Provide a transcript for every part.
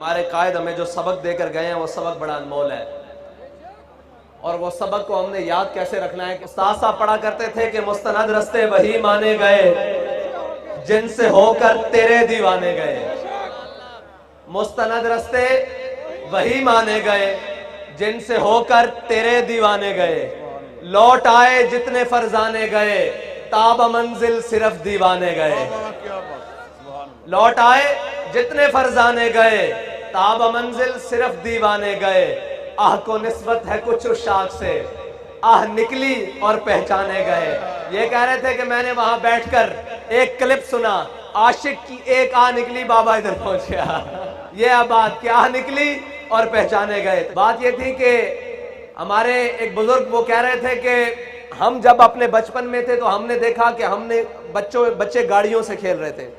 हमारे कायद हमें जो सबक देकर गए हैं वो सबक बड़ा अनमोल है और वो सबक को हमने याद कैसे रखना है। उस्ताद साहब पढ़ा करते थे कि मुस्तनद रस्ते वही माने गए जिनसे होकर तेरे दीवाने गए। मुस्तनद रस्ते वही माने गए जिनसे होकर तेरे दीवाने गए। लौट आए जितने फरजाने गए ताब मंजिल सिर्फ दीवाने गए। लौट आए जितने फरजाने गए ताब मंजिल सिर्फ दीवाने गए। आह को निस्बत है कुछ उस शाख से आह निकली और पहचाने गए। ये कह रहे थे कि मैंने वहां बैठकर एक क्लिप सुना, आशिक की एक आह निकली, बाबा इधर पहुंच गया। ये बात कि आह निकली और पहचाने गए। बात ये थी कि हमारे एक बुजुर्ग वो कह रहे थे कि हम जब अपने बचपन में थे तो हमने देखा कि हमने बच्चे गाड़ियों से खेल रहे थे।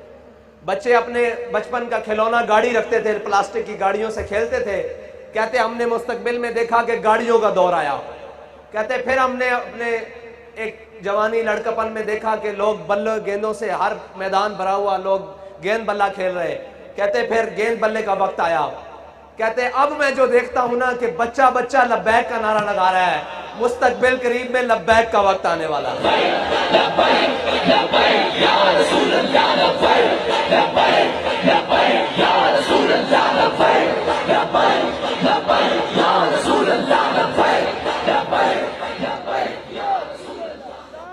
बच्चे अपने बचपन का खिलौना गाड़ी रखते थे, प्लास्टिक की गाड़ियों से खेलते थे। कहते हमने मुस्तकबिल में देखा कि गाड़ियों का दौर आया। कहते फिर हमने अपने एक जवानी लड़कपन में देखा कि लोग बल्ले गेंदों से हर मैदान भरा हुआ, लोग गेंद बल्ला खेल रहे। कहते फिर गेंद बल्ले का वक्त आया। कहते अब मैं जो देखता हूं ना कि बच्चा बच्चा लब्बैक का नारा लगा रहा है। मुस्तकबिल करीब में लब्बैक का वक्त आने वाला है।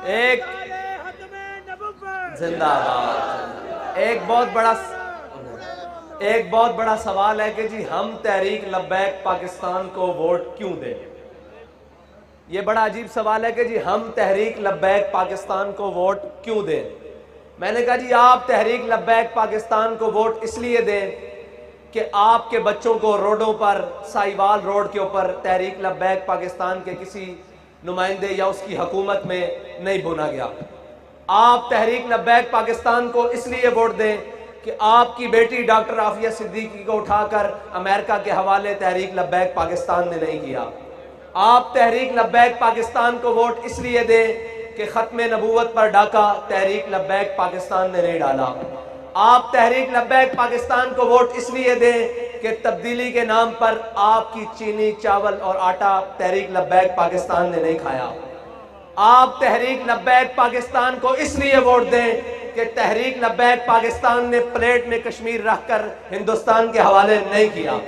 एक जिंदाबाद। एक बहुत बड़ा सवाल है कि जी हम तहरीक लब्बैक पाकिस्तान को वोट क्यों दें। ये बड़ा अजीब सवाल है कि जी हम तहरीक लब्बैक पाकिस्तान को वोट क्यों दें। मैंने कहा जी आप तहरीक लब्बैक पाकिस्तान को वोट इसलिए दें कि आपके बच्चों को रोडों पर, साहिवाल रोड के ऊपर तहरीक लब्बैक पाकिस्तान के किसी नुमाइंदे या उसकी हुकूमत में नहीं भुना गया। आप तहरीक लब्बैक पाकिस्तान को इसलिए वोट दें कि आपकी बेटी डॉक्टर आफिया सिद्दीकी को उठाकर अमेरिका के हवाले तहरीक लब्बैक पाकिस्तान ने नहीं किया। आप तहरीक लब्बैक पाकिस्तान को वोट इसलिए दें कि खत्मे नबूवत पर डाका तहरीक लब्बैक पाकिस्तान ने नहीं डाला। आप तहरीक लब्बैक पाकिस्तान को वोट इसलिए दें कि तब्दीली के नाम पर आपकी चीनी, चावल और आटा तहरीक लब्बैक पाकिस्तान ने नहीं खाया। आप तहरीक लब्बैक पाकिस्तान को इसलिए वोट दें कि तहरीक लब्बैक पाकिस्तान ने प्लेट में कश्मीर रखकर हिंदुस्तान के हवाले नहीं किया।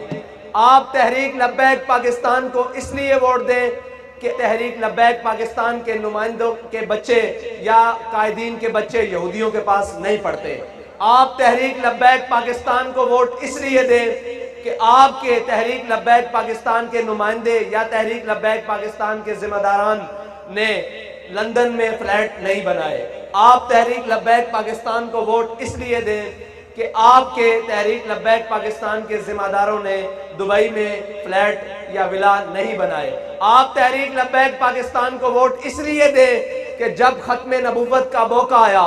आप तहरीक लब्बैक पाकिस्तान को इसलिए वोट दें कि तहरीक लब्बैक पाकिस्तान के नुमाइंदों के बच्चे या कायदीन के बच्चे यहूदियों के पास नहीं पढ़ते। आप तहरीक लब्बैक पाकिस्तान को वोट इसलिए दें कि आपके तहरीक लब्बैक पाकिस्तान के नुमाइंदे या तहरीक लब्बैक पाकिस्तान के जिम्मेदारान ने लंदन में फ्लैट नहीं बनाए। आप तहरीक लब्बैक पाकिस्तान को वोट इसलिए दें कि आपके तहरीक लब्बैक पाकिस्तान के जिम्मेदारों ने दुबई में फ्लैट या विला नहीं बनाए। आप तहरीक लब्बैक पाकिस्तान को वोट इसलिए दें कि जब खत्मे नबूवत का मौका आया,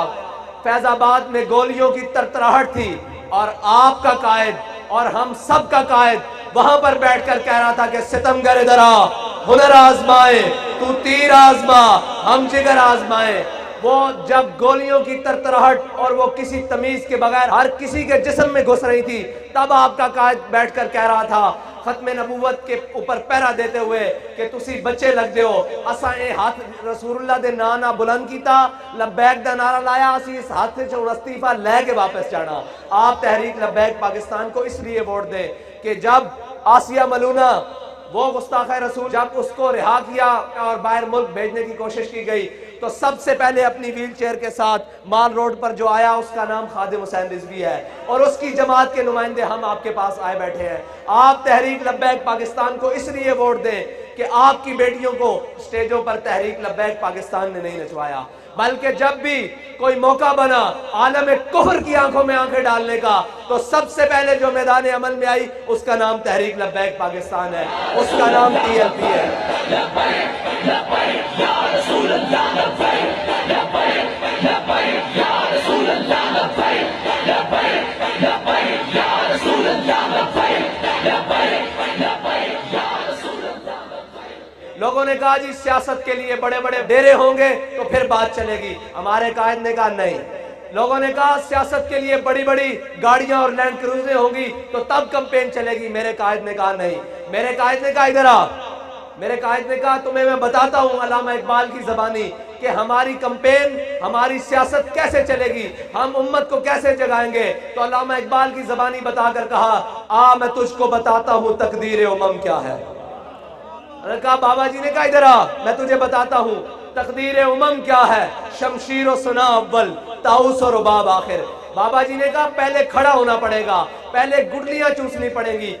फैजाबाद में गोलियों की तरतराहट थी और आपका कायद और हम सब का कायद वहां पर बैठकर कह रहा था कि सितमगर इधर आ, हुनर आजमाए, तू तीर आजमा, हम जिगर आजमाए। वो जब गोलियों की तरतराहट और वो किसी तमीज के बगैर हर किसी के जिस्म में घुस रही थी, तब आपका कायद बैठकर कह रहा था खत्मे नबूवत के ऊपर पहरा देते हुए कि तुसी बच्चे लग जाओ, असा ए हाथ रसूलुल्लाह दे नाना बुलंद कीता, लब्बैक दा नारा लाया, असी इस हाथ से इस्तीफा लेके वापस जाना। आप तहरीक लब्बैक पाकिस्तान को इसलिए वोट दें कि जब आसिया मलूना वो गुस्ताख रसूल जब उसको रिहा किया और बाहर मुल्क भेजने की कोशिश की गई तो सबसे पहले अपनी व्हील चेयर के साथ माल रोड पर जो आया उसका नाम खादिम हुसैन रिजवी है और उसकी जमात के नुमाइंदे हम आपके पास आए बैठे हैं। आप तहरीक लब्बैक पाकिस्तान को इसलिए वोट दें कि आपकी बेटियों को स्टेजों पर तहरीक लब्बैक पाकिस्तान ने नहीं नचवाया, बल्कि जब भी कोई मौका बना आलम कुफ्र की आंखों में आंखें डालने का तो सबसे पहले जो मैदान अमल में आई उसका नाम तहरीक लब्बैक पाकिस्तान है, उसका नाम TLP है। लोगों ने कहा जी सियासत के लिए बड़े बड़े डेरे होंगे तो फिर बात चलेगी। हमारे कायद ने कहा नहीं, लोगों ने कहा सियासत के लिए बड़ी बड़ी गाड़ियां और लैंड क्रूजरें होंगी तो तब कैंपेन चलेगी। मेरे कायद ने कहा नहीं। मेरे कायद ने कहा इधर आ। मेरे कायद ने कहा तुम्हें मैं बताता हूं अल्लामा इकबाल की ज़बानी कि हमारी कैंपेन, हमारी सियासत कैसे चलेगी, हम उम्मत को कैसे जगाएंगे। तो अल्लामा इकबाल की ज़बानी बताकर कहा, आ मैं तुझको बताता हूं तकदीर उमम क्या है। कहा बाबा जी ने कहा इधर आ, मैं तुझे बताता हूं तकदीर उमम क्या है। शमशीर और सुना अव्वल, ताउस और रुबाब आखिर। बाबा जी ने कहा पहले खड़ा होना पड़ेगा, पहले गुठलियां चूसनी पड़ेंगी।